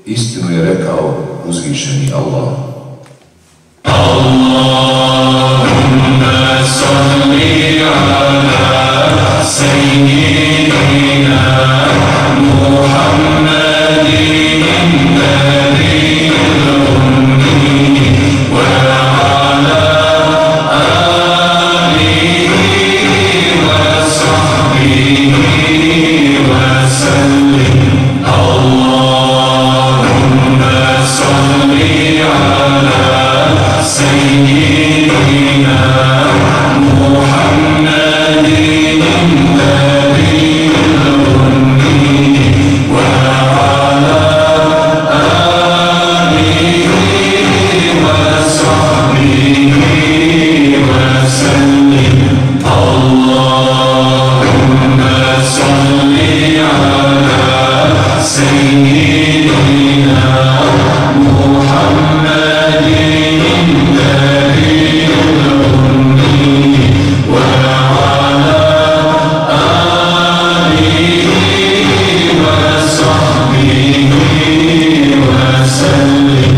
Istinu je rekao uzvišeni Allah. Allahumma salli ala sayyidina Muhammadin nabiyil ummi wa ala alihi wa sahbihi wa sallim. Allahumma salli ala sayyidina Muhammadin nabiyil ummi wa ala alihi wa sahbihi wa sallim. Allahumma salli ala sayyidina Muhammadin nabiyil ummi wa ala alihi wa sahbihi wa sallim.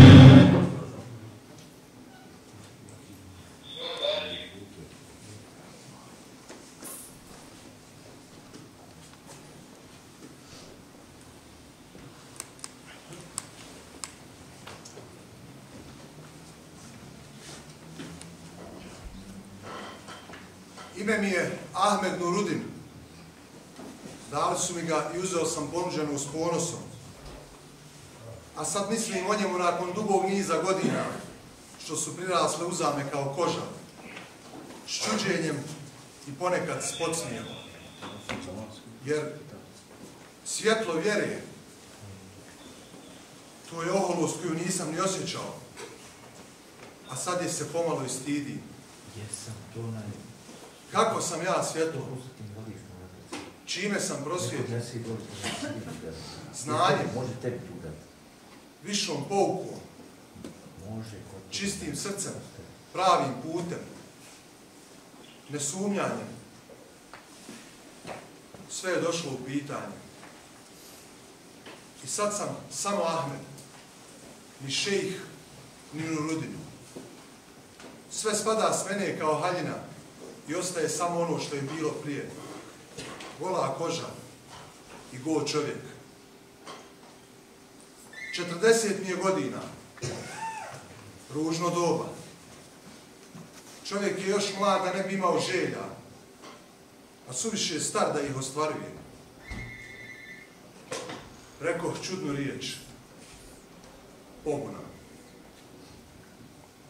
Ime mi je Ahmed Nurudin. Dali su mi ga i uzeo sam ponuđeno s ponosom. A sad mislim o njemu nakon dugog niza godina, što su prirasle uzame kao koža, s čuđenjem i ponekad s podsmijehom. Jer svjetlo vjere, to je oholost koju nisam ni osjećao, a sad je se pomalo i stidi. Kako sam ja svjetlo? Čime sam prosvjetljen? Znanjem, višom poukom, čistim srcem, pravim putem, nesumnjanjem. Sve je došlo u pitanje. I sad sam samo Ahmed, ni šejh, ni Nurudin. Sve spada s mene kao haljina i ostaje samo ono što je bilo prije. Gola koža i go čovjek. 40 mi je godina. Ružno doba. Čovjek je još mlad da ne bi imao želja, a suviše je star da ih ostvaruje. Rekoh čudnu riječ. Pobuna.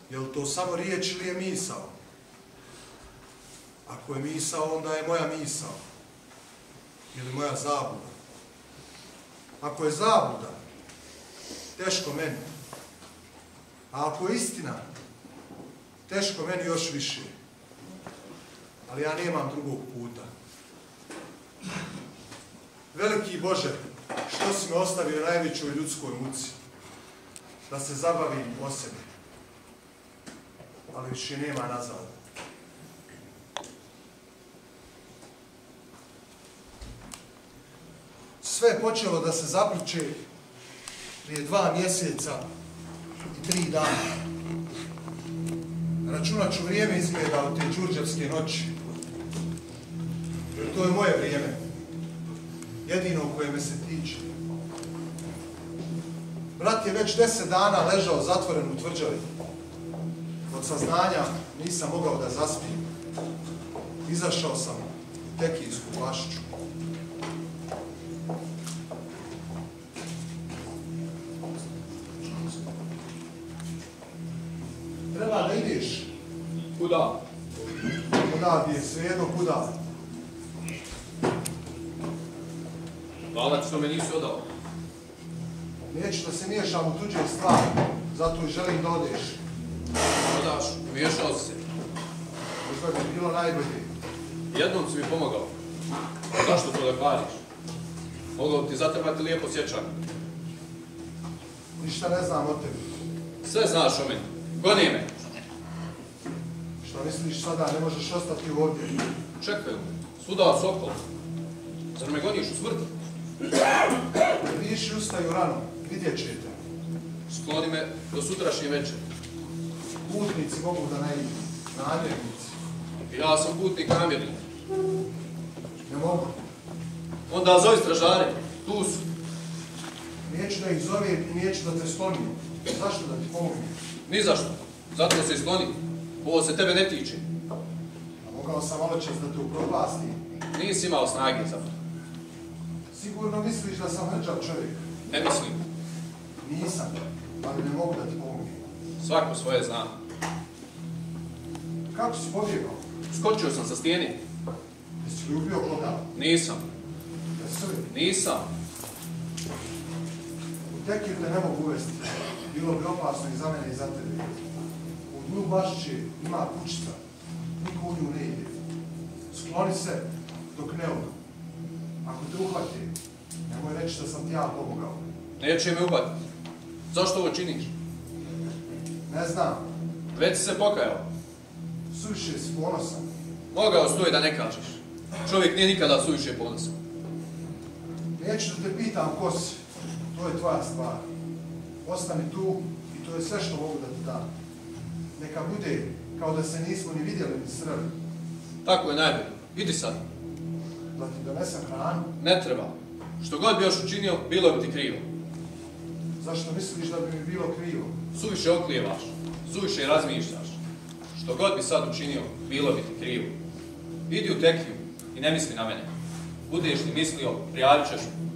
Je li to samo riječ ili je misao? Ako je misao, onda je moja misao. Ili moja zabluda. Ako je zabluda, teško meni. A ako je istina, teško meni još više. Ali ja nemam drugog puta. Veliki Bože, što si me ostavio najvećoj ljudskoj muci? Da se zabavim o sebi. Ali više nema nazad. Sve je počelo da se zapliče prije 2 mjeseca i 3 dana. Računat ću vrijeme izgleda od te đurđevske noći. Jer to je moje vrijeme. Jedino u koje me se tiče. Brat je već 10 dana ležao zatvoren u tvrđavi. Od saznanja nisam mogao da zaspijem. Izašao sam u Tekinsku bašću. Treba da ideš. Kuda? Kuda ti je svejedno, kuda? Hvala ti što me nisi odao. Neću da se miješam u tuđe stvari, zato i želim da odeš. Odaš, miješao si se. Možda bi bilo najbolje. Jednom si mi pomogao. Zašto to da kvariš? Mogao ti zatrebati lijepo sjećanje. Ništa ne znam o tebi. Sve znaš o meni. Goni me. Što misliš sada, ne možeš ostati ovdje? Čekaj me. Svuda sokol. Zar me goniš u smrt? Viši ustaju rano, vidjet ćete. Skloni me do sutrašnje večer. Putnici mogu da ne idu, namjernici. Ja sam putnik namjernik. Ne mogu. Onda zovi stražare. Tu su. Neću da ih zove i neću da te sklonim. Zašto da ti pomognem? Ni zašto. Zato se skloni. Ovo se tebe ne tiče. A mogao sam malo čas da te upropastim. Nisi imao snage za to. Sigurno misliš da sam hrđav čovjek. Ne mislim. Nisam, ali ne mogu da ti pomognem. Svako svoje zna. Kako si pobjegao? Skočio sam sa stijeni. Jesi li ubio koga? Nisam. Jesi li? Nisam. U Tekir te ne mogu uvesti. Bilo bi opasno i za mene i za tebe. U dnu bašće ima kućica. Niko u nju ne ide. Skloni se dok ne odu. Ako te uhvati, nemoj reći da sam ti ja pomogao. Neće me uhvatiti. Zašto ovo činiš? Ne znam. Već si se pokajao. Suviše si ponosan. Mogao stoji da ne kažeš. Čovjek nije nikada suviše ponosan. Neću da te pitam ko si. To je tvoja stvar. Ostani tu i to je sve što mogu da ti dam. Neka bude kao da se nismo ni vidjeli ni sreli. Tako je najbolje. Idi sad. Da ti donesem hranu. Ne treba. Što god bi još učinio, bilo bi ti krivo. Zašto misliš da bi mi bilo krivo? Suviše oklijevaš. Suviše razmišljaš. Što god bi sad učinio, bilo bi ti krivo. Idi u Tekiju i ne misli na mene. Budeš li mislio, prijavit ćeš me.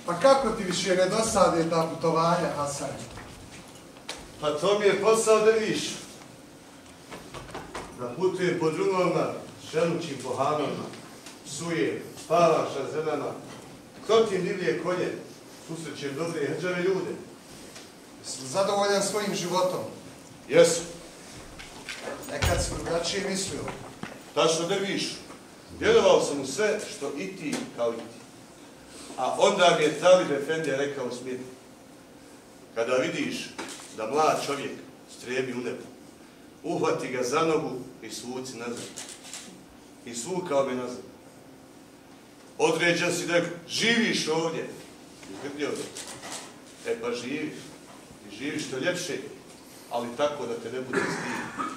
Pa kako ti više ne dosade ta putovanja, Hasan? Pa to mi je posao da viš. Da putujem po drugovima, šelučim po hanama, psujem, spavam šarzenama, krotim divlje konje, susrećem dobre i hrđave ljude. Jesi zadovoljan svojim životom? Jesu. Nekad si drugačije mislio. Tačno da viš. Vjerovao sam u sve što i ti kao i ti. A onda mi je Talib Efendija rekao smijeti. Kada vidiš da mlad čovjek strebi u nebo, uhvati ga za nogu i svuci nazad. I svukao me nazad. Određen si da živiš ovdje. Izgrdio me. E pa živiš. I živiš što ljepše, ali tako da te ne bude stid.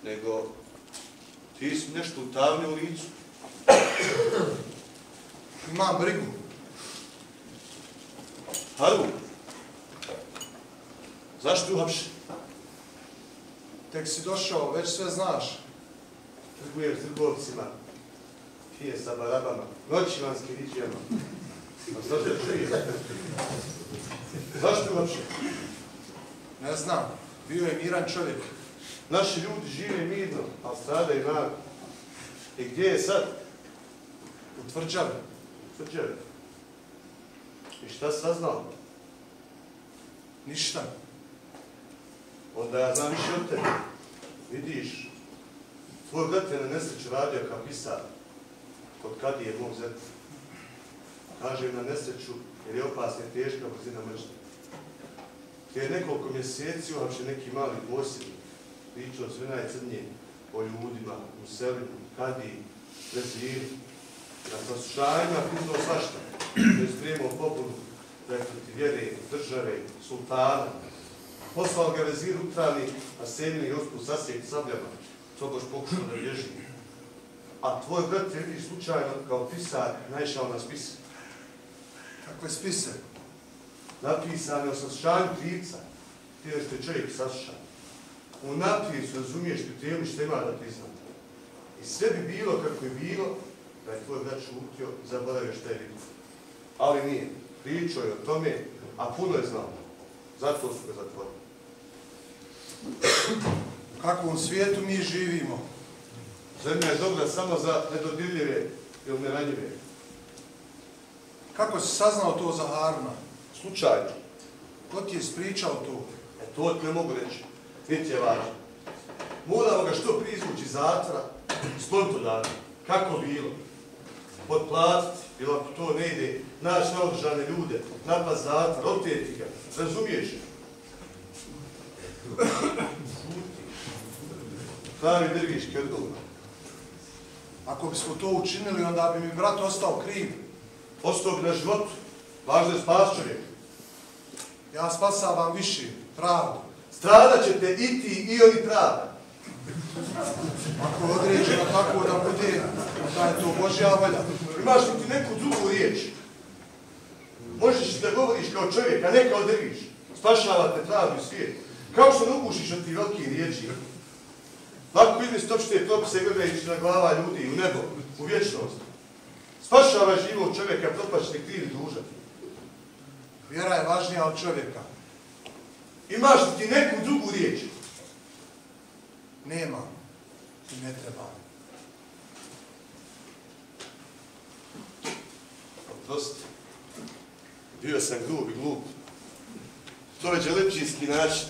Nego ti si nešto utavnio u licu. Imam brigu. Harun, zašto uhapšen? Tek si došao, već sve znaš. Trgujem s trgovcima, pije sa barabama, noćivanskim iđijama. A zašto je živ? Zašto uhapšen? Ne znam, bio je miran čovjek. Naši ljudi žive mirno, ali stradaju nago. I gdje je sad? U tvrđavi. Tvrđavi. I šta saznao? Ništa. Onda ja znam više od tebe. Vidiš, tvoj brat je na nesreću radio kao pisar. Kod Kadije mog zeta. Kaže na nesreću jer je opasna i teška brzina mržnje. Prije nekoliko mjeseci uhapšen neki mali posjednik. Pričao sve najcrnije o ljudima, u selima, Kadiji, Veziru. Na saslušanjima pitao svašta. Da je spremao pobunu protiv vjere, države, sultana. Poslao ga Vezir utrani, a Semini usput sasjeti sabljama. Cogoš pokušao da bježi. A tvoj brat je vidiš slučajno kao pisar naišao na spise. Kakve spise? Napisane o saslušanju krivca. Ti da ste čovjek saslušan. U napisu razumiješ pripremni što ima da priznam. I sve bi bilo kako je bilo, da je tvoj brat šutio i zaboravio što je vidio. Ali nije. Pričao je o tome, a puno je znao. Zato su ga zatvorili. U kakvom svijetu mi živimo? Zemlja je dobra samo za nedodirljive ili neranjive. Kako si saznao to za Haruna? Slučajno. Ko ti je ispričao to? To ti ne mogu reći. Niti je važno. Moramo ga što prije izvući iz zatvora, sklonto dati. Kako bilo? Potplatiti, jer ako to ne ide, naći naoružane ljude, napad zatvor, oteti ga. Razumiješ? Pravi drviš krdovna. Ako bismo to učinili, onda bi mi brat ostao kriv. Ostao bi na životu. Važno je spas čovjek. Ja spasavam više, pravdu. Stradat ćete i ti i oni pravda. Ako je određeno tako da bude, onda je to Božja volja. Imaš li ti neku drugu riječ? Možeš da govoriš kao čovjek, a ne kao drviš. Spašavate pravdu i svijet. Kao što ne ugušiš od ti velike riječi. Lako izmesti opšte propise gledajući na glava ljudi u nebo, u vječnost. Spašavaš živog čovjeka, propačni kriv i dužan. Vjera je važnija od čovjeka. Imaš li ti neku drugu riječ? Nema i ne treba. Oprosti. Bio sam grub i glup. To već je lepčinski način.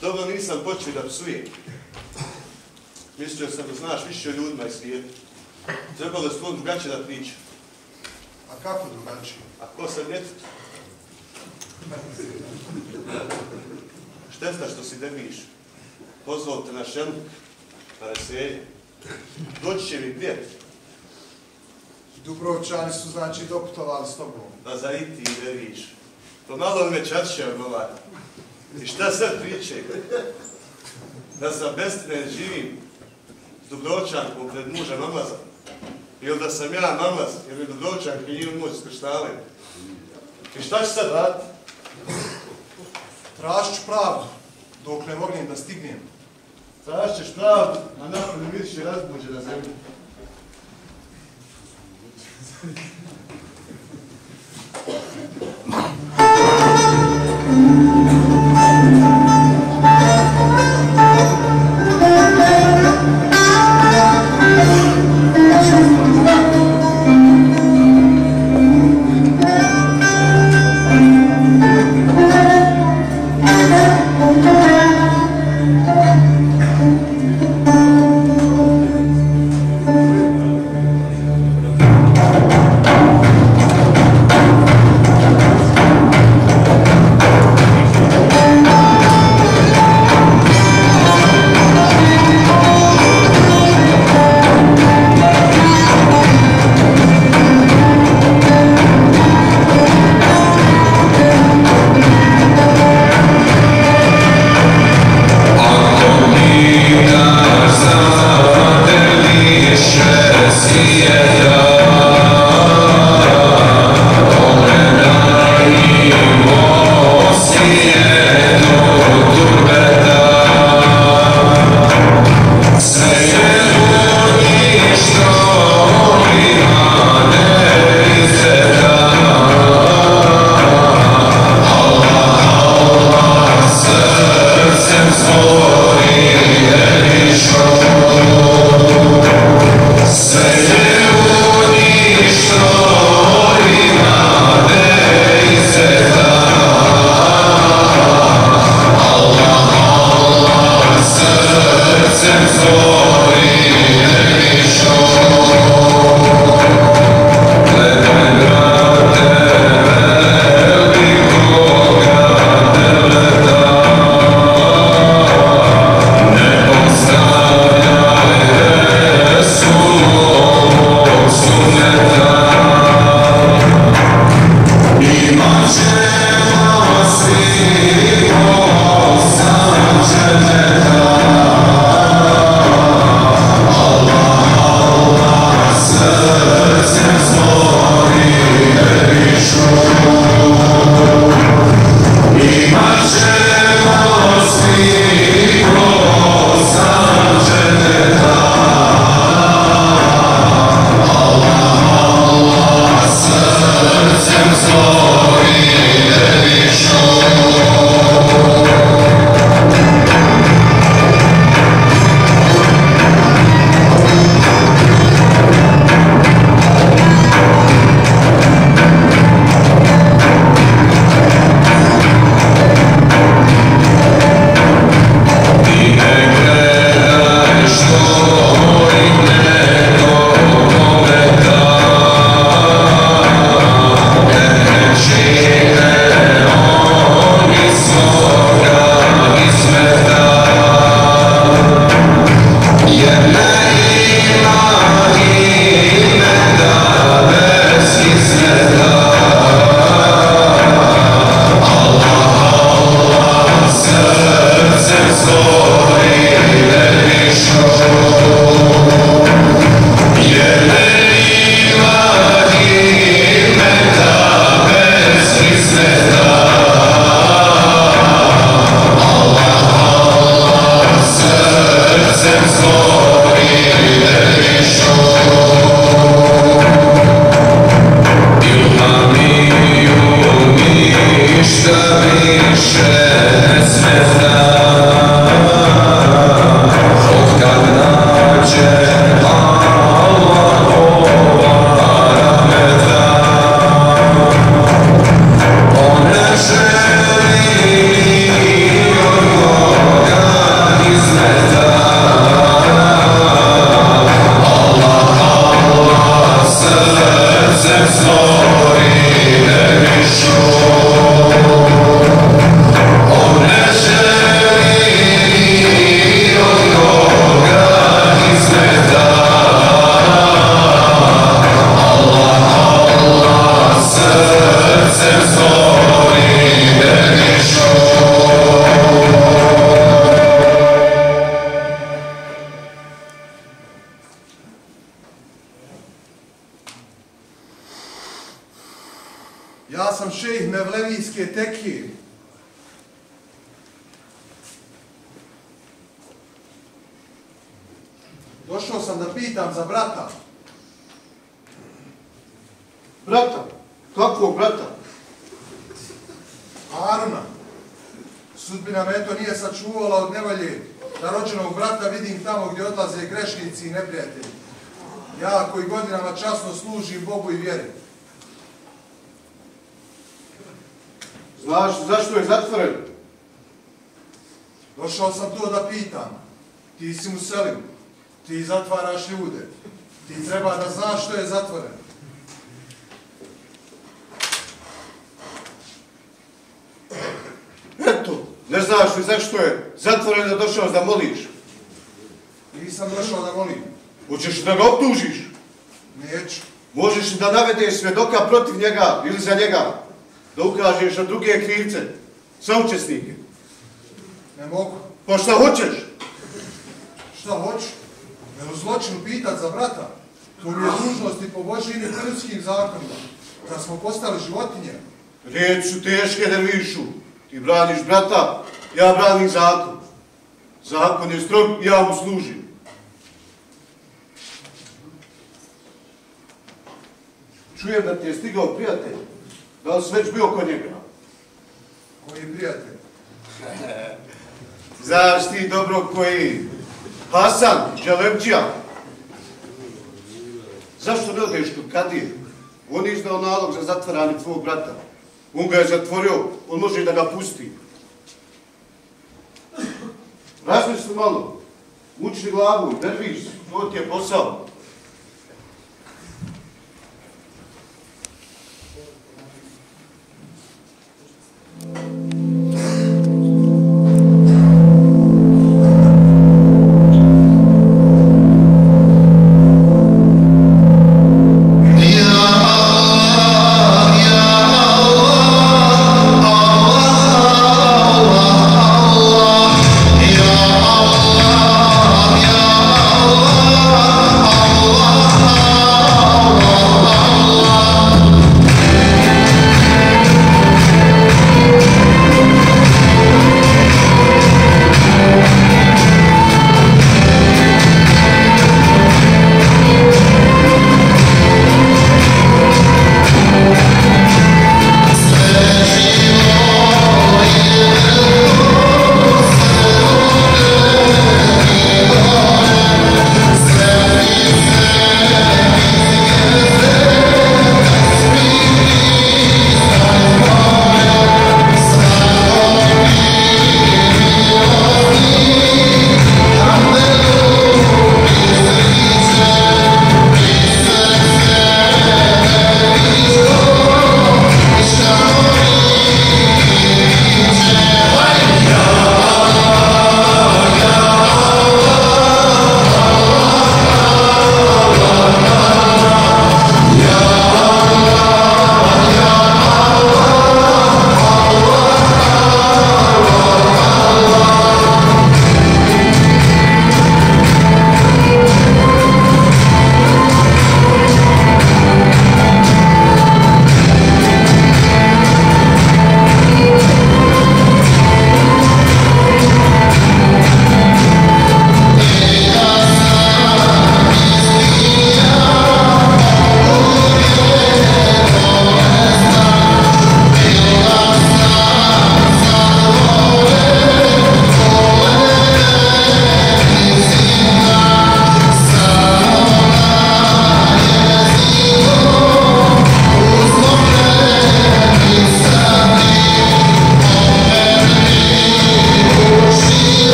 Dobro nisam počeo da psujem. Mislio sam da znaš više o ljudima i svijetu. Trebalo je s tvojom drugačije da pričam. A kako drugačije? A ko sam djetet? Šteta što si derviš. Pozvao te na šeluk, na veselje. Doći će mi prijatelj. Dubrovčani su znači doputovali s tobom. Da za i ti derviš. Pomalo me čačića odgovara. I šta sad priče? Da sam bestinen živim s Dubrovčankom pred mužem Mamlaza. Ili da sam ja Mamlaz, jer mi Dubrovčanke njenu moć skrštavaju. I šta ću sad raditi? Tražit ću pravdu, dok ne mognem da stignem. Tražit ćeš pravdu, a napolju miriše razbuđena zemlja. Ja sam šejh Mevlevijske tekije. Došao sam da pitam za brata. Brata? Kakvog brata? Haruna. Sudbina me eto nije sačuvala od nevolje da rođenog brata vidim tamo gdje odlaze grešnici i neprijatelji. Ja koji godinama časno služim Bogu i vjeri. Znaš zašto je zatvoren? Došao sam to da pitam. Ti si mu selim. Ti zatvaraš ljude. Ti treba da znaš što je zatvoren. Eto, ne znaš li zašto je zatvoren da došao da moliš? Nisam došao da molim. Hoćeš da ga optužiš? Neću. Možeš da navedeš svjedoka protiv njega ili za njega? Da ukažeš na druge krivce, saučesnike? Ne mogu. Pa šta hoćeš? Šta hoću? Me u zločinu pitat za brata. To mi je dužnost i po Božjim i po ljudskim zakonima. Da smo postali životinje. Riječi su teške, dervišu. Ti braniš brata, ja branim zakon. Zakon je strog, ja mu služim. Čujem da ti je stigao prijatelj. Da li si već bio kod njega? Koji prijatelj? Znaš ti dobro koji? Hasan, Đelebđija. Zašto ne odeš kod Kadije? On je izdao nalog za zatvaranje tvojeg brata. On ga je zatvorio, on može da ga pusti. Razmisli malo. Mučni glavu, derviš, to ti je posao. Allah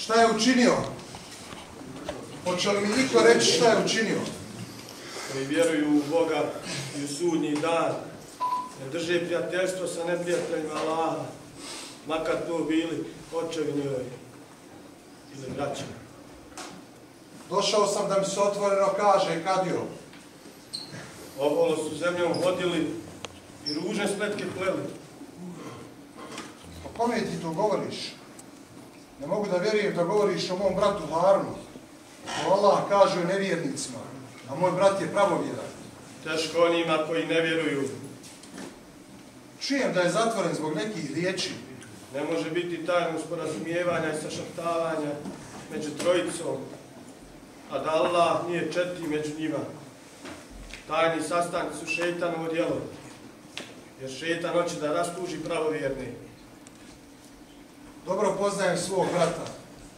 Šta je učinio? Hoće li mi niko reći šta je učinio? Koji vjeruju u Boga i u sudnji dan, ne drže prijateljstvo sa neprijateljima Allaha, makar to bili očevi njihovi ili braća. Došao sam da mi se otvoreno kaže, Kadio. Okolo su zemljom hodili i ružne spletke pleli. O kome ti to govoriš? Ne mogu da vjerujem da govoriš o mom bratu Harunu. To Allah kaže o nevjernicima, a moj brat je pravovjeran. Teško onima koji ne vjeruju. Čujem da je zatvoren zbog nekih riječi. Ne može biti tajnog sporazumijevanja i sašaptavanja među trojicom, a da Allah nije četiri među njima. Tajni sastanci su šeitanovo djelo, jer šeitan hoće da rastuži pravovjerne. Dobro poznajem svog brata,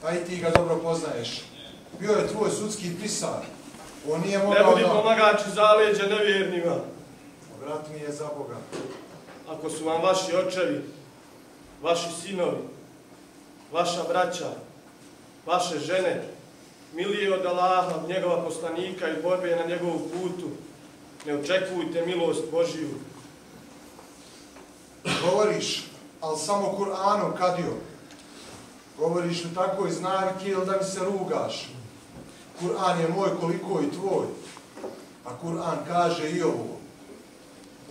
a i ti ga dobro poznaješ. Bio je tvoj sudski pisar. On nije mogao Ne budi da... pomagači zaleđa nevjernima. Brat mi je za Boga. Ako su vam vaši očevi, vaši sinovi, vaša braća, vaše žene, milije od Allaha, od njegova poslanika i borbe na njegovu putu, ne očekujte milost Božiju. Govoriš, ali samo Kur'anom, Kadio. Govoriš u takvoj znavki ili da mi se rugaš. Kur'an je moj koliko i tvoj. A Kur'an kaže i ovo.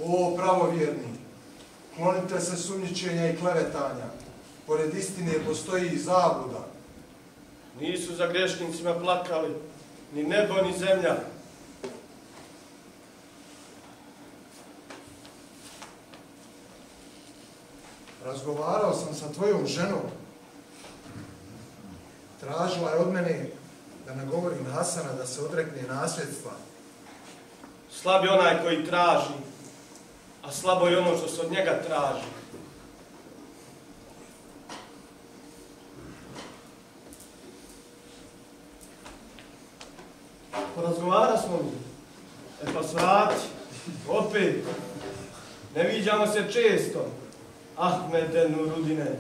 O pravovjerni, klonite se sumnjičenja i klevetanja. Pored istine postoji i zabluda. Nisu za grešnicima plakali, ni nebo, ni zemlja. Razgovarao sam sa tvojom ženom. Tražila je od mene da nagovorim Hasana da se odrekne nasljedstva. Slab je onaj koji traži, a slabo je ono što se od njega traži. Porazgovara smo mi. Pa svrati, opet. Ne viđamo se često. Ahmede Nurudine.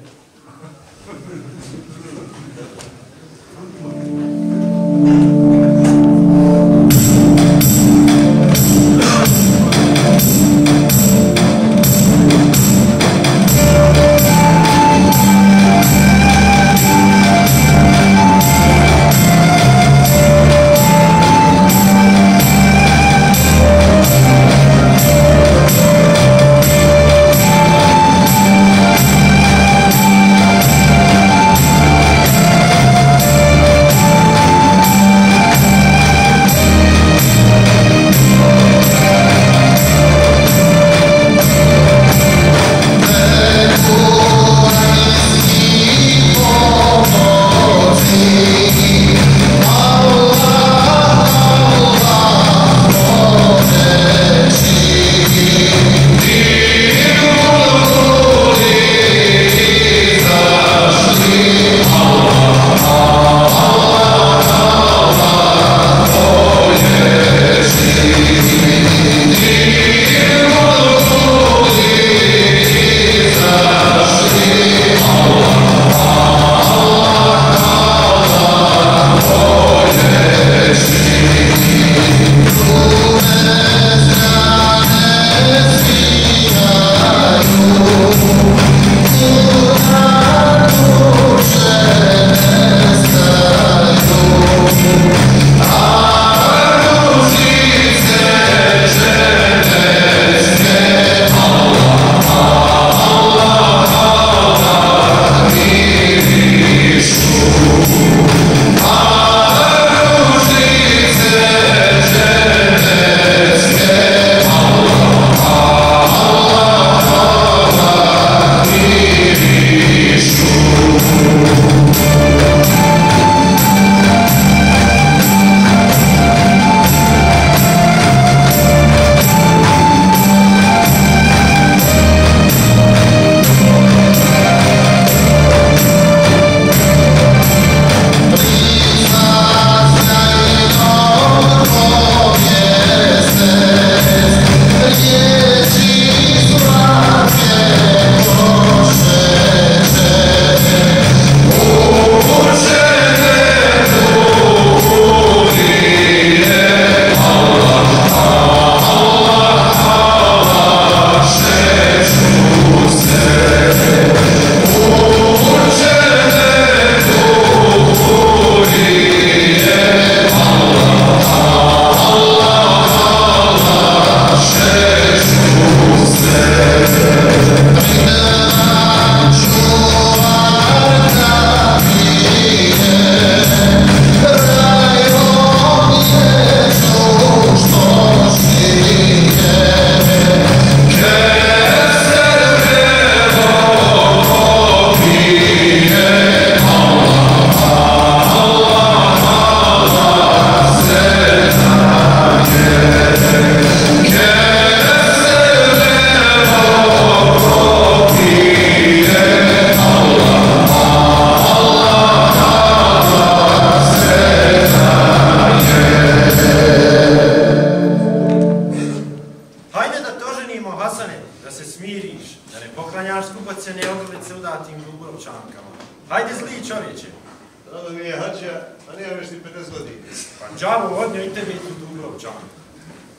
hađija, a nije već ni 50 godina. Pa džavu odnio i tebi tu Dubrovčan.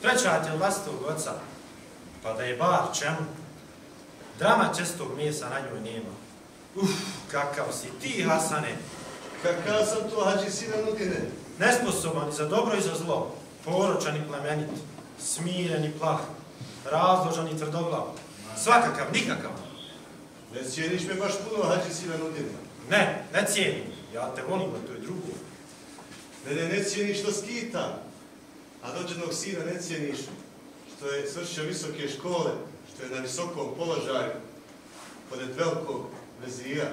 Trećate od vlastitog oca, pa da je bar čemu. Drama čestog mjesa na njoj nema. Kakav si ti, Hasane. Kakav sam to hađi sina Nudine? Nesposoban i za dobro i za zlo, poročan i plemenit, smiren i plah, razložan i tvrdoglav, svakakav, nikakav. Ne cijeniš me baš puno hađi sina Nudine? Ne cijenim, ja te volim, a to je drugo. Ne cijeniš što skitam, a rođenog sina ne cijeniš što je svršio visoke škole, što je na visokom položaju, pored velikog vezira,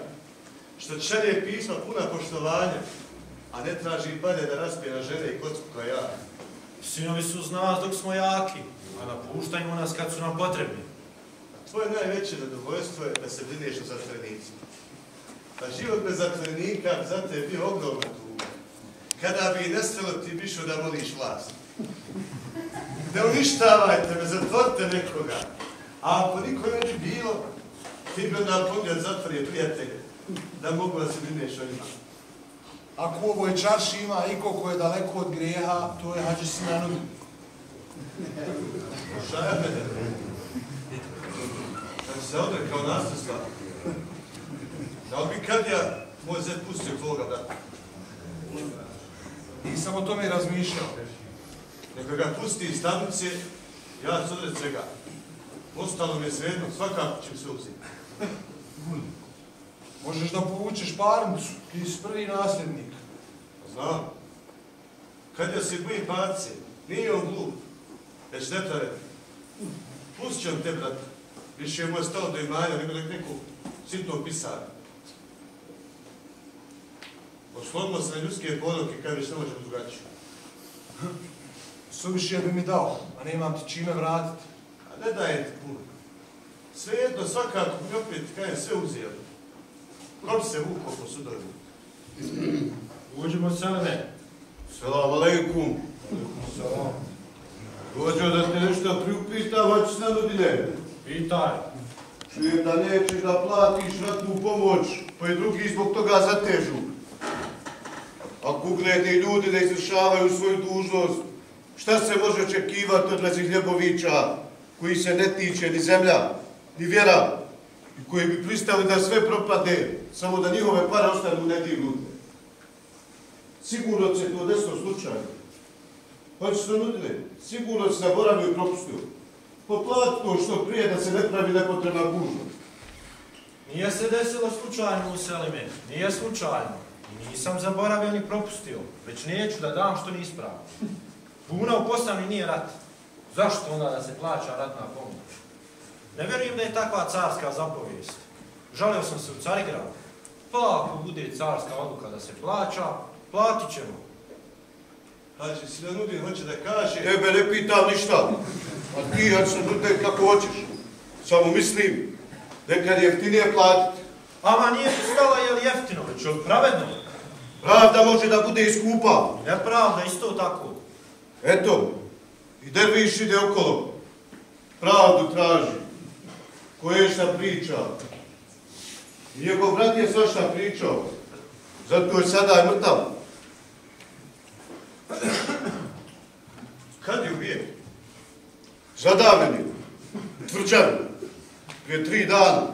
što šalje pisma puna poštovanja, a ne traži pare da raspije na žene i kocku kao ja. Sinovi su uz nas dok smo jaki, a napuštajmo nas kad su nam potrebni. Tvoje najveće zadovoljstvo je da se brineš o zatvorenicima. Pa život bez zatvorenika za te je bio ogromna tuga. Kada bi nestalo ti bišo da voliš vlast. Ne uništavajte me, zatvorite nekoga. A ako niko ne bi bilo, ti bi onda pogled zatvorije prijatelje, da mogu da se brineš o njima. Ako u ovoj čarši ima iko ko je daleko od grijeha, to je hađi sina Nudin. Šta je mene? Da bi se odrekao nasljedstva. Da li bi kad ja moj zet pustio tvoga brata? Nisam o tome razmišljao. Neka ga pusti iz tamnice, ja ću odret svega. Ostalo mi je svejedno, svakako ću se uzeti. Možeš da povučeš parnicu, ti si prvi nasljednik. Znam. Kad ja se bojim parce, nije on glup, već nepravedan. Pustit ću te, brate. Više je moje stalo do imanja, nego nekog sitnog pisara. Oslobimo se na ljudske poruke, kad već ne možemo drugačije. Suviše bi mi dao, a nemam ti čime vratiti. A ne daje ti puno. Svejedno, svakako mi opet, kad je sve uzijeli. Ko bi se vukao po sudovima? Uđemo Seleme. Selam alejkum. Salam. Dođo da te nešto priupitam, hađi sina Nudine. Pitaj. Čujem da nećeš da platiš ratnu pomoć, pa i drugi zbog toga zatežu. Ako ugledni ljudi ne izvršavaju svoju dužnost, šta se može očekivati od Razihljebovića, koji se ne tiče ni zemlja, ni vjera, i koji bi pristali da sve propade, samo da njihove pare ostanu nedirnute? Sigurno se to desilo slučajno. Hoće se Nudine, sigurno se zaboravio i propustio. Poplati to što prije da se ne pravi nepotrebna gužva. Nije se desilo slučajno u Selime, nije slučajno. I nisam zaboravio ni propustio, već neću da dam što ni ispravno. Puna u Posavini nije rat. Zašto onda da se plaća ratna pomoć? Ne vjerujem da je takva carska zapovijest. Žalio sam se u Carigradu. Pa ako bude carska odluka da se plaća, platit ćemo. Hađi sina Nudin hoće da kaže... Tebe ne pitam ništa, a ti hađi sina Nudin kako hoćeš. Samo mislim, nekad je jeftinije platiti. Ama nije stala je li jeftino, već je li pravedno? Pravda može da bude i skupa. Nepravda, isto tako. Eto, i derviš ide okolo. Pravdu traži. Ko je šta priča. I njegov brat je svašta pričao. Zato je sada i mrtav. Kad je ubijen? Zadavljeni. Tvrđavi. Prije 3 dana.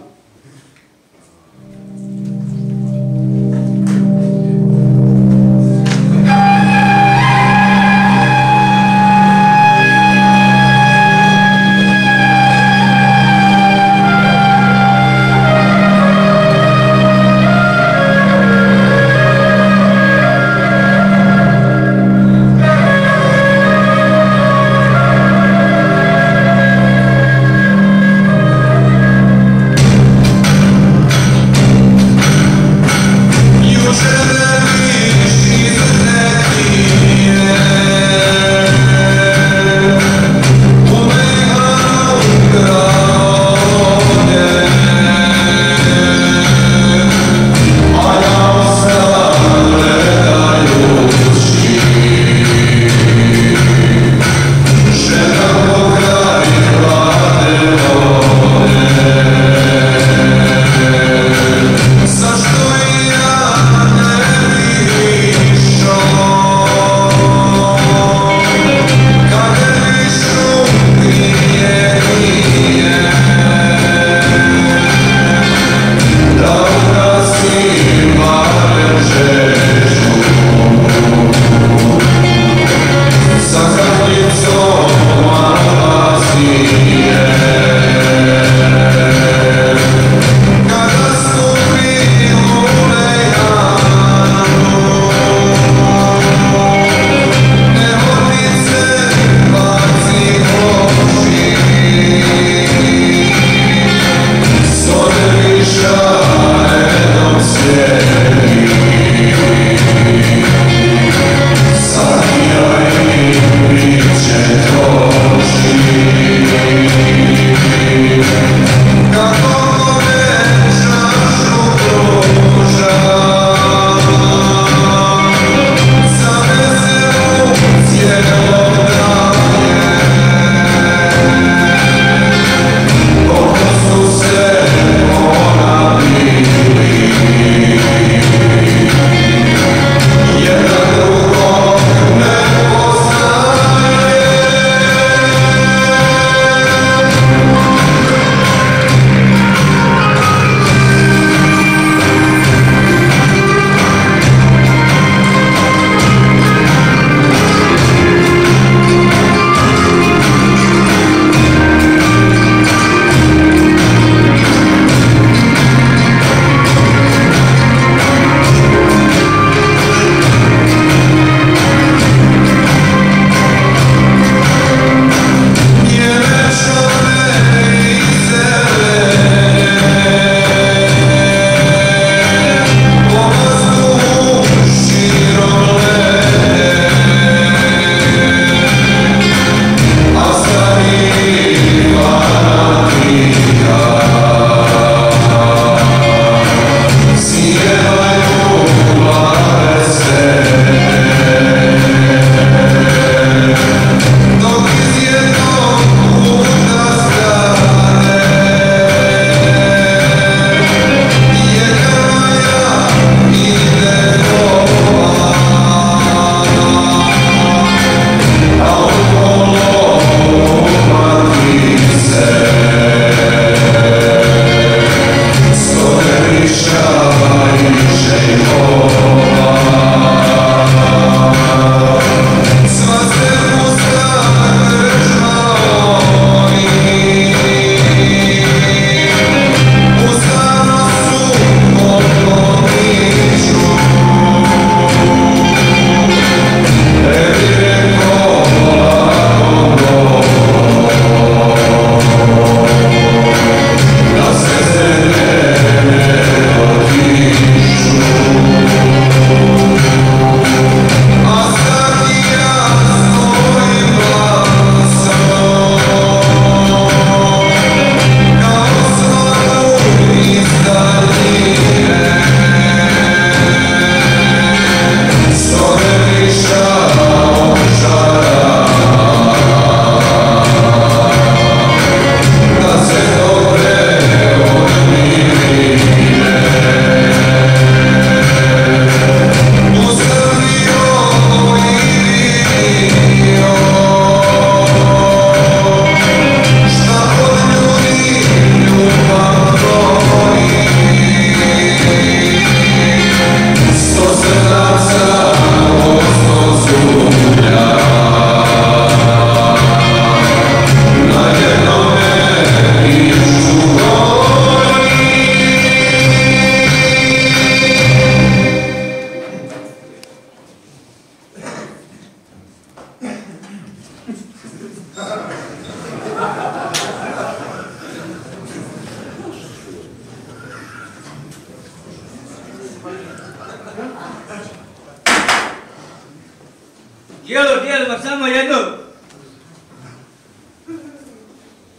Jelo dijelimo samo jedno.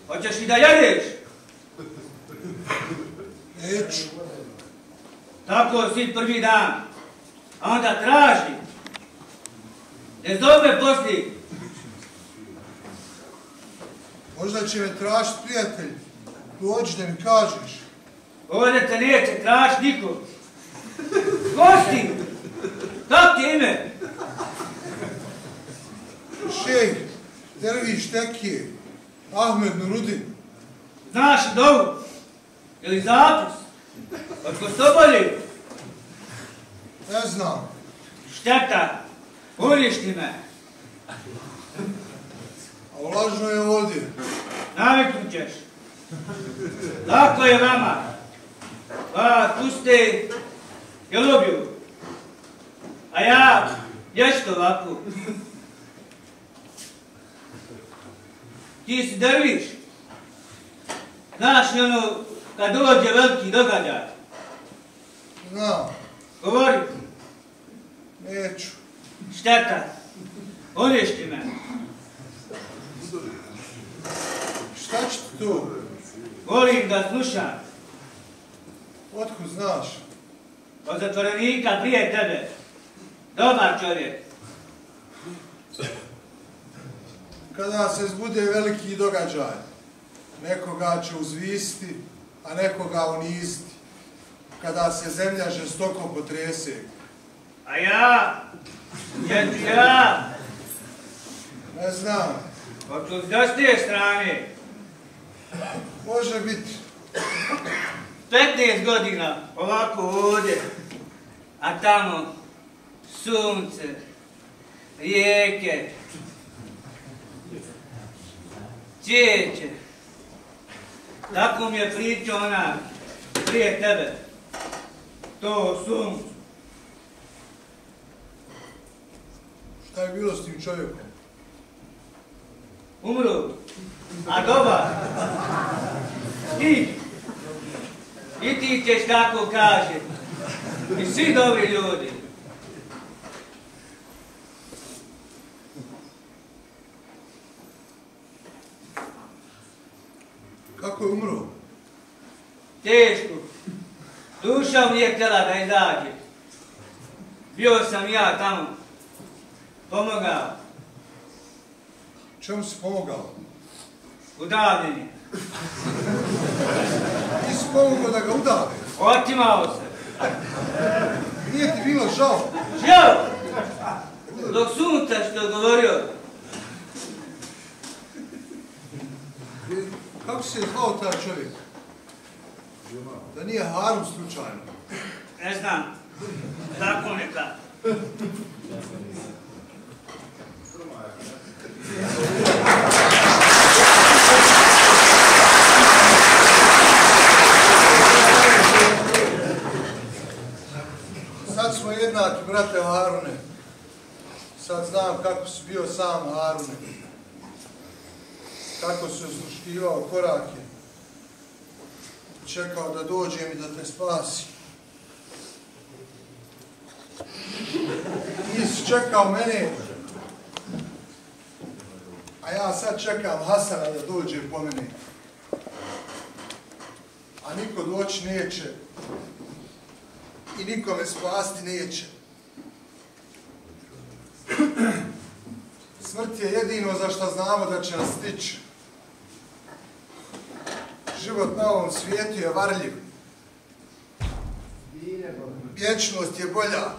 Hoćeš i da jedeš? Neću. Tako si prvi dan. A onda traži. Ne zove poslije. Možda će me tražiti prijatelj. Dođi da mi kažeš. Ovdje te neće tražiti niko. Gosti! Kako ti ime? Šejh, derviš tekije, Ahmed Nurudin. Znaš dovu? Ili zapis? Od Kostobolje? Ne znam. Šteta, uništi me. A lažno je ovdje. Naviknut ćeš. Lako je vama. Pa, puste, je lubiju. A ja, ješt ovako. Ti si derviš. Znaš li ono, kad dođe veliki događaj? Znam. Govori. Neću. Šteta, uništi me. Šta će ti to? Volim da slušam. Otkud znaš? Od zatvorenika prije tebe. Dobar čovjek. Kada se zbude veliki događaj, nekoga će uzvisti, a nekoga uniziti. Kada se zemlja žestoko potrese. A ja? Jeću ja? Ne znam. Od te strane. Može biti. 15 godina, ovako ovdje. A tamo sunce, rijeke, cvijeće. Tako mi je pričao ona prije tebe. To sunce. Šta je bilo s tim čovjekom? Umru. A dobar. I ti ćeš tako kaže. I svi dobri ljudi. Kako je umro? Teško. Duša mi je htjela da izađe. Bio sam ja tamo. Pomogao. Čemu si pomogao? Udavljenje. Ti si pomogao da ga udave. Otimao se. Nije ti bilo žao? Žao! Dok sunca što govorio. Kako se je zvao taj čovjek? Da nije Harun slučajno. Ne znam. Tako neka. Sad smo jednaki, brate Harune. Sad znam kako si bio sam Harune. Kako si osluškivao korake. Čekao da dođem i da te spasi. Nisi čekao mene, a ja sad čekam Hasana da dođe po mene. A niko doći neće i niko me spasti neće. Smrt je jedino za što znamo da će nas stići. Život na ovom svijetu je varljiv. Vječnost je bolja.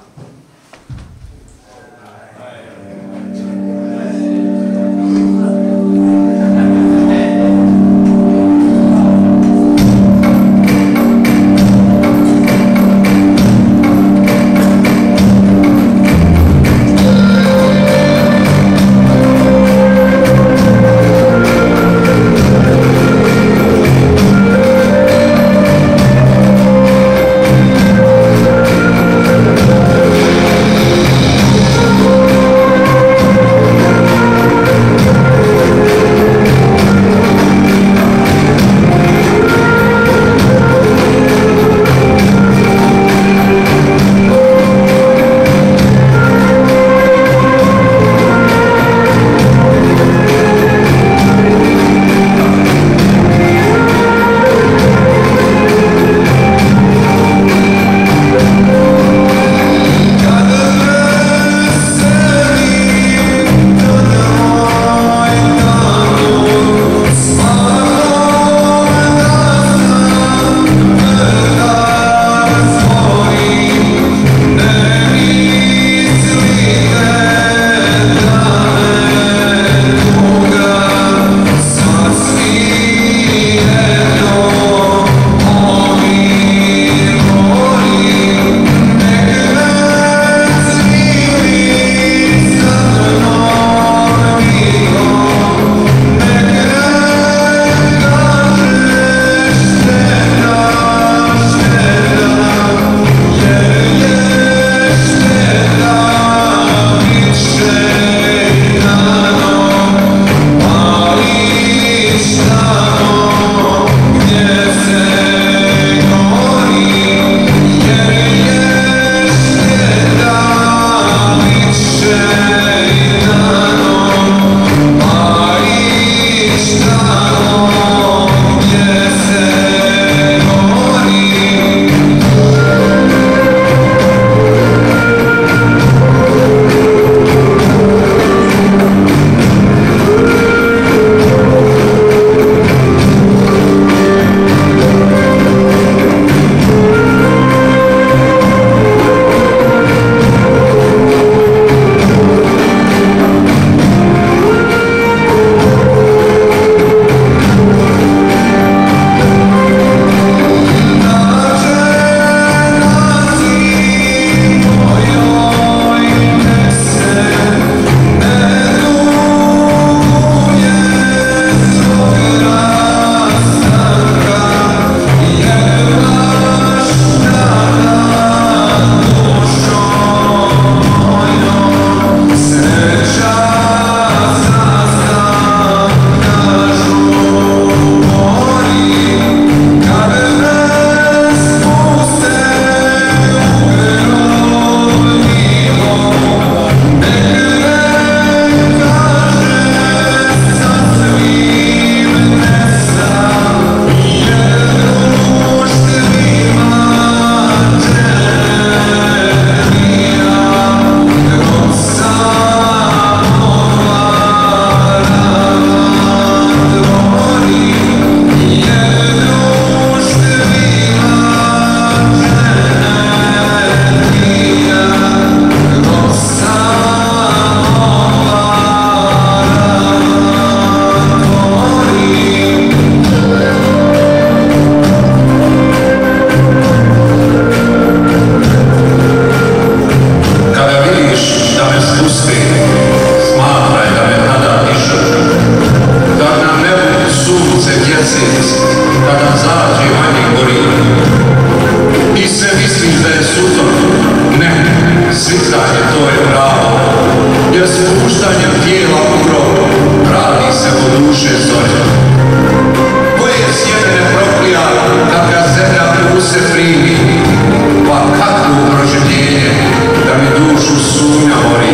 pusti, smatraj da me tada išao. Kad nam ne budu sunce mjesec, kad nam zađe manje gorila. I se misliš da je sutom? Ne, svitanje to je pravo, jer spuštanjem tijela u grob radi se po duše zorja. Koje sjeme ne proklija kad ga zemlja puse primi, pa kakvo proživljenje da mi dušu sumnja mori.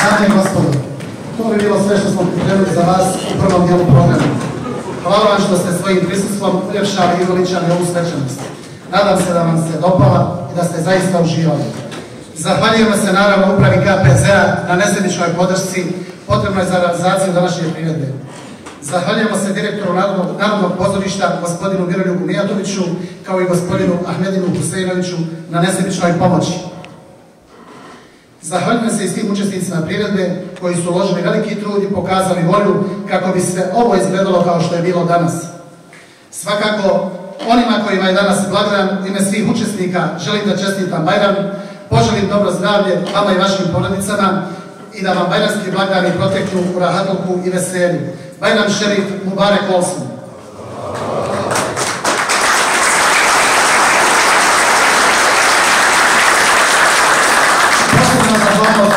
Dame i gospodo, to bi bilo sve što smo pripremili za vas u prvom dijelu programa. Hvala vam što ste svojim prisustvom uljepšali i uveličali ovu svečanost. Nadam se da vam se dopala i da ste zaista uživali. Zahvaljujemo se naravno upravi KPZ-a na nesebičnoj podršci potrebnoj za realizaciju današnje priredbe. Zahvaljujemo se direktoru Narodnog pozorišta, gospodinu Miroljubu Mijatoviću, kao i gospodinu Ahmedinu Huseinoviću na nesebičnoj pomoći. Zahvaljujem se i svim učesnicima priredbe koji su uložili veliki trud i pokazali volju kako bi sve ovo izgledalo kao što je bilo danas. Svakako, onima kojima je danas blagdan, u ime svih učesnika želim da čestitam Bajram, poželim dobro zdravlje vama i vašim porodicama i da vam bajramski blagdani proteknu u rahatluku i veselju. Bajram šerif Mubarek olsun.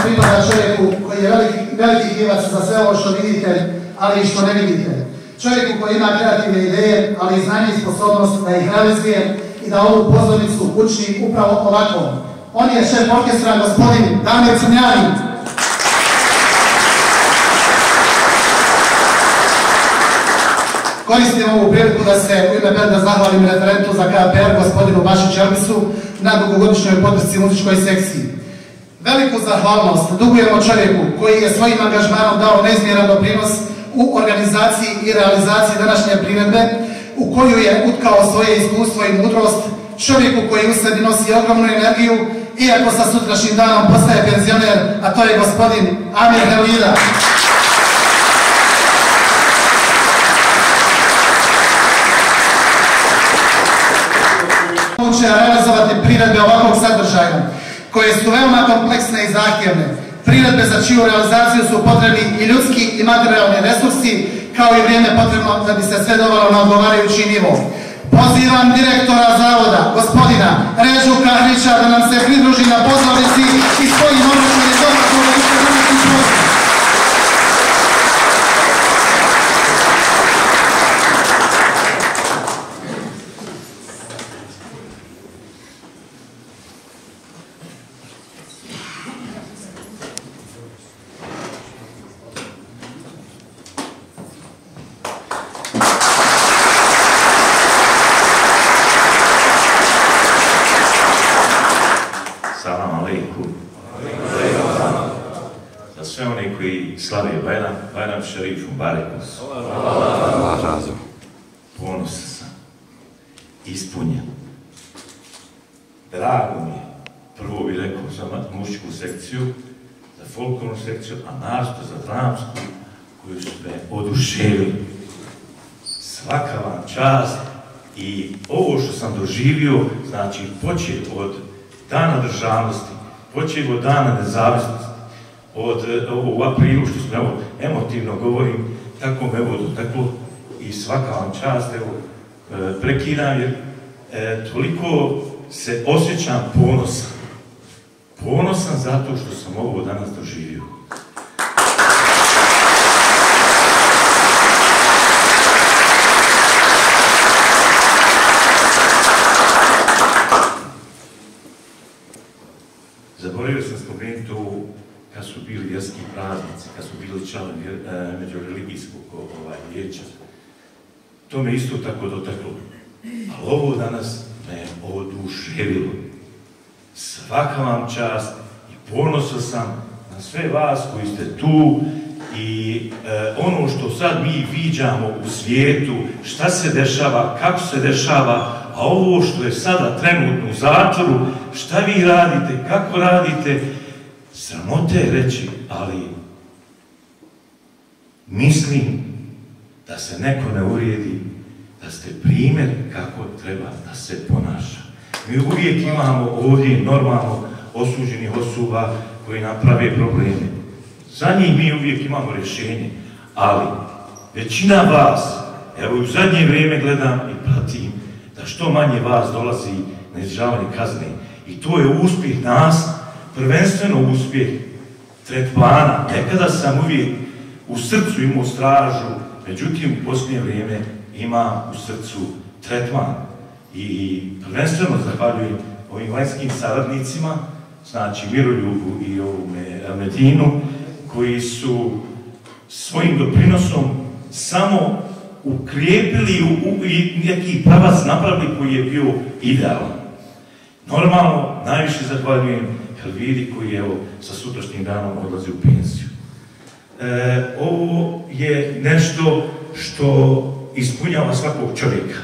Pripada čovjeku koji je veliki krivac za sve ovo što vidite, ali i što ne vidite. Čovjeku koji ima kreativne ideje, ali i znanje i sposobnost da ih realizuje i da ovu pozornicu učini upravo ovako. On je šef orkestra, gospodin Damir Crnjani. Koristim ovu priliku da se u ime benda zahvalim referentu za KPR, gospodinu Bašić Elbisu, na dugogodišnjoj podršci muzičkoj sekciji. Veliku zahvalnost dugujemo čovjeku koji je svojim angažmanom dao neizmjeran doprinos u organizaciji i realizaciji današnje priredbe, u koju je utkao svoje iskustvo i mudrost, čovjeku koji u sebi nosi ogromnu energiju, iako sa sutrašnjim danom postaje penzioner, a to je gospodin Amir Helida. Moguće realizovati priredbe ovakvog sadržaja, koje su veoma kompleksne i zahtjevne. Priredbe za čiju realizaciju su potrebni i ljudski i materijalni resursi, kao i vrijeme potrebno da bi se sve dovelo na odgovarajući nivo. Pozivam direktora zavoda, gospodina Režu Kahrića, da nam se pridruži na pozornici i svojim obraćanjem dodatno uvedite današnji poziv. Za sve one koji slave Bajram Šerifu Bareku. Ponosan sam, ispunjen. Drago mi je, prvo bih rekao za muzičku sekciju, za folklornu sekciju, a našto za dramsku, koju su me oduševili. Svaka vam čast i ovo što sam doživio, znači počet od Dana državnosti, počet od Dana nezavisnosti, u aprilu što smo, evo, emotivno govorim, tako me evo dotaklo i svaka vam čast, evo, prekidam jer toliko se osjećam ponosan. Ponosan zato što sam ovo danas doživio. Zaboravio sam spomenuti to kad su bili vjerski praznici, kad su bili članovi međureligijskog vijeća. To me isto tako dotaklo. Ali ovo danas me oduševilo. Svaka vam čast i ponosan sam na sve vas koji ste tu i ono što sad mi viđamo u svijetu, šta se dešava, kako se dešava, a ovo što je sada trenutno u zatvoru, šta vi radite, kako radite, sramote je reći, ali mislim da se neko ne uvrijedi, da ste primjer kako treba da se ponaša. Mi uvijek imamo ovdje normalno osuđenih osoba koji nam prave probleme. Za njih mi uvijek imamo rješenje, ali većina vas, evo u zadnje vrijeme gledam i pratim, da što manje vas dolazi na izdržavanje kazne. I to je uspjeh nas, prvenstveno uspjeh tretmana. Nekada sam uvijek u srcu imao stražu, međutim u posljednje vrijeme imam u srcu tretman. I prvenstveno zahvaljujem ovim vanjskim saradnicima, znači Miroljubu i Medinu, koji su svojim doprinosom samo ukrijepili i neki pravac napravili koji je bio idealan. Normalno, najviše zahvaljujem Helvidi koji je sa sutrašnjim danom odlazi u penziju. Ovo je nešto što ispunjava svakog čovjeka.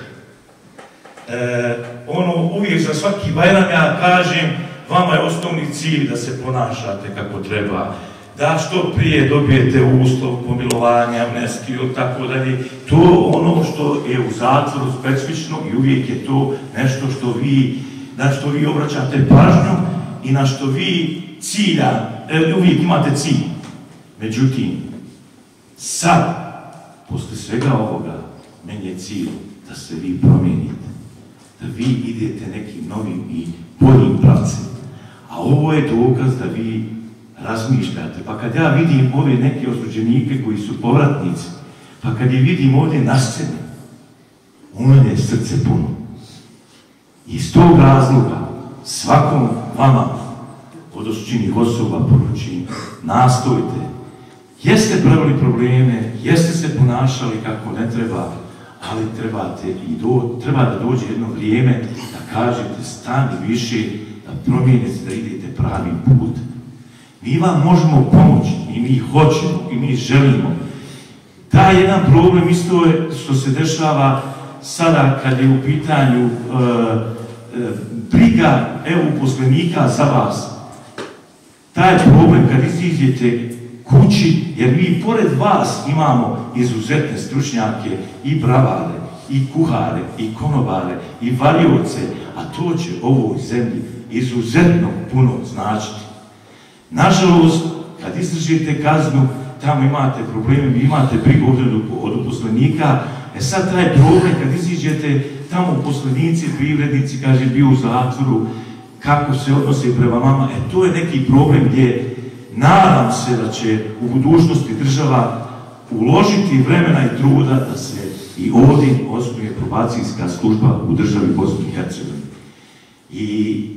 Uvijek za svaki Bajram ja kažem, vama je osnovni cilj da se ponašate kako treba, da što prije dobijete uslov pomilovanja, amnestiju ili tako dalje. To ono što je u zatvoru specifično i uvijek je to nešto na što vi obraćate pažnju i na što vi uvijek imate cilj. Međutim, sad, posle svega ovoga, meni je cilj da se vi promijenite, da vi idete nekim novim i boljim pravcem. A ovo je dokaz da vi razmišljate. Pa kad ja vidim ove neke osuđenike koji su povratnici, pa kad je vidim ovdje na sceni, u mene je srce puno. Iz tog razloga svakom vama od osuđenih osoba poručim, nastojte. Jeste pravili probleme, jeste se ponašali kako ne treba, ali treba da dođe jedno vrijeme da kažete stani više, da promijenite, da idete pravim putem. Mi vam možemo pomoći i mi hoćemo i mi želimo. Taj jedan problem isto je što se dešava sada kad je u pitanju briga uposlenika za vas. Taj problem kad iziđete kući, jer mi pored vas imamo izuzetne stručnjake i bravare i kuhare, i konobare, i varioce, a to će ovoj zemlji izuzetno puno značiti. Nažalost, kad izdržite kaznu, tamo imate probleme, vi imate brigu od uposlenika, sad taj problem, kad iziđete, tamo uposlenici, privrednici, kaže, bio u zatvoru, kako se odnose prema vama, to je neki problem gdje nadam se da će u budućnosti država uložiti vremena i truda da se i ovdje osnuje probacijska služba u državi Bosni i Hercegovini. I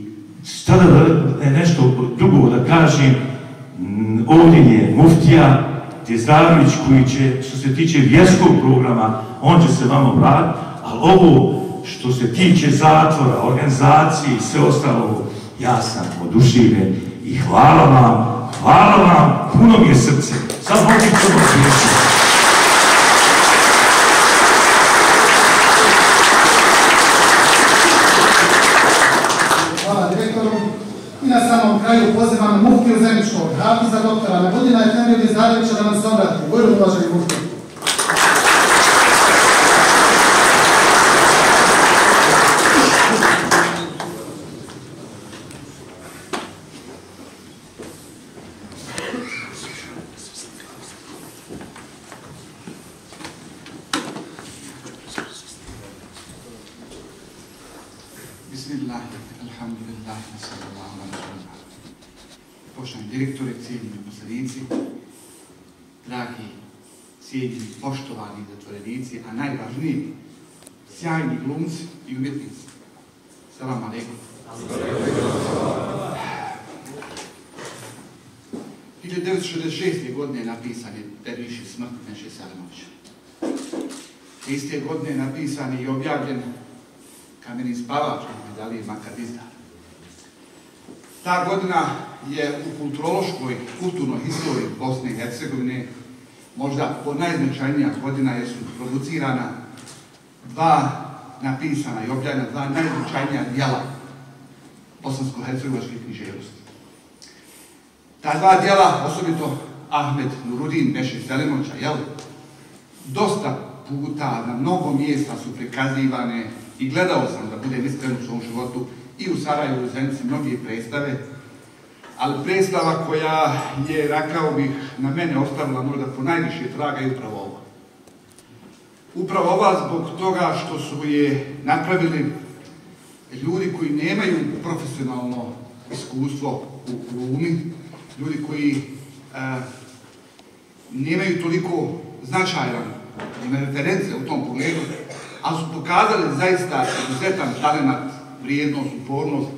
šta da nešto drugo da kažem, ovdje je muftija Tjezdarović koji će, što se tiče vjerskog programa, on će se vama vratiti, ali ovo što se tiče zatvora, organizacije i sve ostalo, ja sam oduševljen i hvala vam, puno mi je srce. Sad mogu ćemo svijeći. Hvala direktoru. I na samom kraju pozivam muftiju Zeničkog, hafiza doktora Nebudina i Efendiju Tjezdarovića da nam se obrati. Bujru uvaženi muftiju. Poštovani direktore, cijenjeni uposlenici, dragi, cijenjeni, poštovani zatvorenici, a najvažniji, sjajni glumci i umjetnici. Salam alejkum. 1966. godine napisan je Derviš i smrt Meše Selimovića. Iste godine je napisan i objavljen Kameni spavač od medalije Makar Dizdar. Ta godina je u kulturnoj historiji Bosne i Hercegovine možda najznačajnija godina jer su producirana dva napisana i objavljena dva najznačajnija djela bosansko-hercegovačke književnosti. Ta dva djela, osobito Ahmed Nurudin Meše Selimovića, dosta puta na mnogo mjesta su prikazivane i gledao sam, da budem iskren u svom životu, i u Sarajevu i u Zenici mnogi predstave, ali predstava koja je, rekao bih, na mene ostavila možda po najviše traga je upravo ova. Upravo ova zbog toga što su je napravili ljudi koji nemaju profesionalno iskustvo u glumi, ljudi koji nemaju toliko značajan reference u tom pogledu, ali su pokazali zaista izuzetan talenat, vrijednost, upornost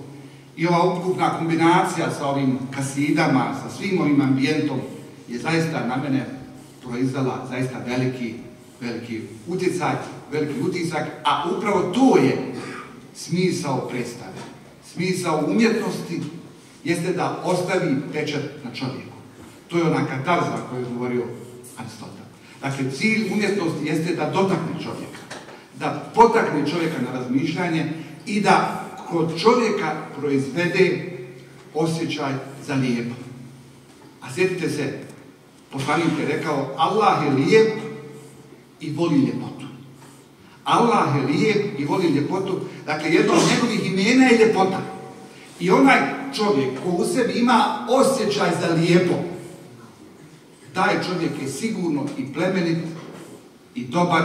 i ova ukupna kombinacija sa ovim kasidama, sa svim ovim ambijentom je zaista na mene proizvela zaista veliki utjecaj, veliki utisak, a upravo to je smisao predstave. Smisao umjetnosti jeste da ostavi pečat na čovjeku. To je ona katarza koju je govorio Aristotel. Dakle, cilj umjetnosti jeste da dotakne čovjeka, da potakne čovjeka na razmišljanje i da kod čovjeka proizvede osjećaj za lijepo. A sjetite se, poslanik je rekao, Allah je lijep i voli ljepotu. Allah je lijep i voli ljepotu, dakle jedno od njegovih imena je ljepota. I onaj čovjek ko u sebi ima osjećaj za lijepo, taj čovjek je sigurno i plemenit, i dobar,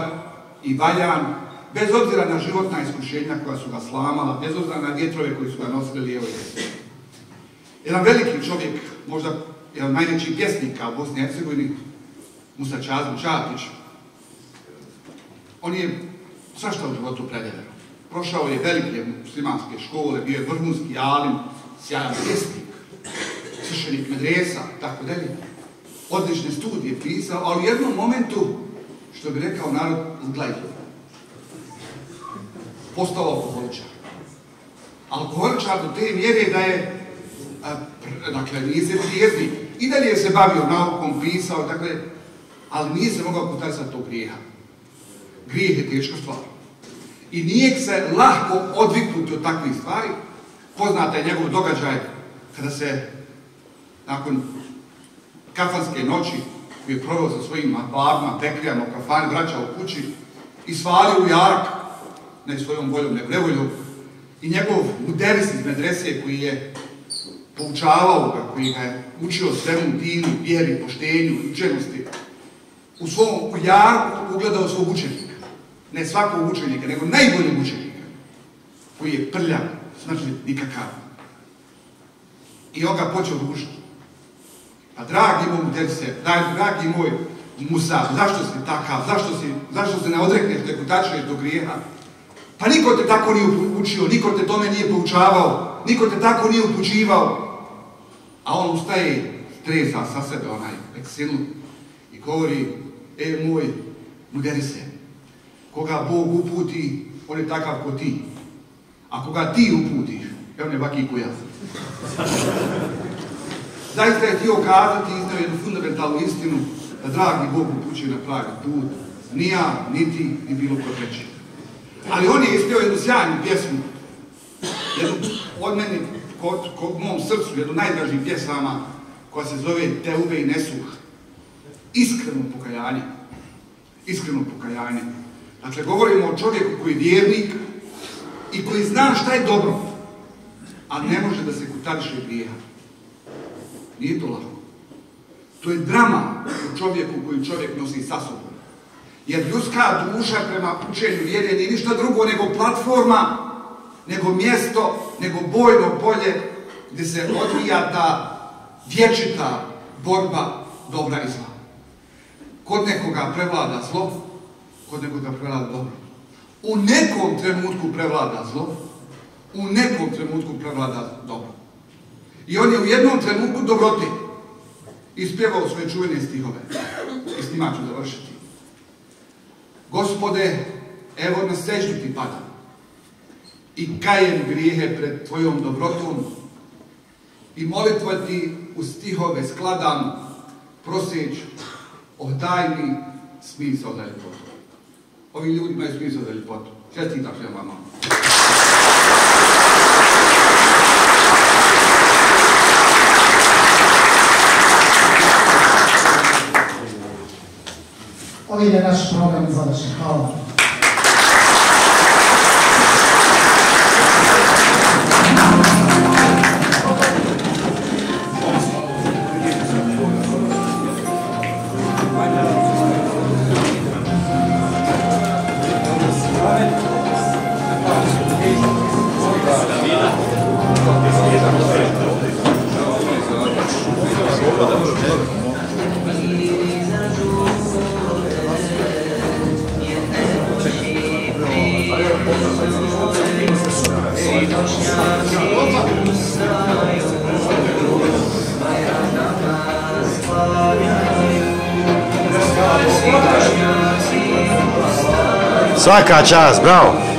i valjan, bez obzira na životna iskušenja koja su ga slamala, bez obzira na vjetrove koji su ga nosili lijevo i desno. Jedan veliki čovjek, možda jedan najveći pjesnika u Bosni i Hercegovini, Musa Čazim Čatić, on je svašta u životu predelio. Prošao je velike muslimanske škole, bio je vrhunski alim, sjajan pjesnik, sveštenik medresa, tako dalje. Odlične studije pisao, ali u jednom momentu, što bi rekao narod, zglajio. Postao alkoholičar. Alkoholičar do te mjere da je, dakle, nije se vjerni. I dalje se bavio naukom, pisao, dakle, ali nije se mogao potarisati tog grijeha. Grijeh je teška stvar. I nije se lahko odviknuti od takvih stvari. Poznata je njegov događaj kada se, nakon kafanske noći, koji je proveo sa svojim babama, bekrijama u kafani, vraćao u kući, i svalio u jarak, ne svojom voljom, nego nevoljom, i njegov muderis iz medrese koji je poučavao ga, koji ga je učio svemu dinu, vjeri, poštenju, učenosti, u svom jarku ugledao svog učenika. Ne svakog učenika, nego najboljeg učenika, koji je prljav, znači nikakav. I on ga počeo ružiti. Pa dragi moj muderise, dragi moj Musa, zašto si takav, zašto se ne odrekneš, ne kutačeš do grijeha? Pa niko te tako nije učio, niko te tome nije poučavao, niko te tako nije upućivao. A on ustaje, streza sa sebe onaj eksinu i govori, moj muderise, koga Bog uputi, on je takav ko ti. A koga ti uputiš, on je vaki ko ja. Zaista je htio kazati, iznao jednu fundamentalnu istinu, da dragi Bog upućuje na pravi put, ni ja, ni ti, ni bilo ko treći. Ali on je ispio jednu sjajnu pjesmu, jednu od meni, kod mom srcu, jednu najdražih pjesama, koja se zove Teube i Nesuh. Iskreno pokajanje. Iskreno pokajanje. Dakle, govorimo o čovjeku koji je vjernik i koji zna šta je dobro, a ne može da se kutariše grijeha. Nije to lako. To je drama u čovjeku koju čovjek nosi sa sobom. Jer ljudska duša prema učenju vjere nije ništa drugo nego platforma, nego mjesto, nego bojno polje gdje se odvija ta vječita borba dobra i zla. Kod nekoga prevlada zlo, kod nekoga prevlada dobro. U nekom trenutku prevlada zlo, u nekom trenutku prevlada dobro. I on je u jednom trenutku dobrote ispjevao svoje čuvene stihove. I s njima ću završiti. Gospode, evo na seždu ti padam i kajem grijehe pred tvojom dobrotom i molitva ti u stihove skladam, proseć, daj mi smisao za ljepotu. Ovi ljudi imaju smisao za ljepotu. Čestitam se vama. Ovdje je naš program završen. Hvala. Svaka čast, bravo!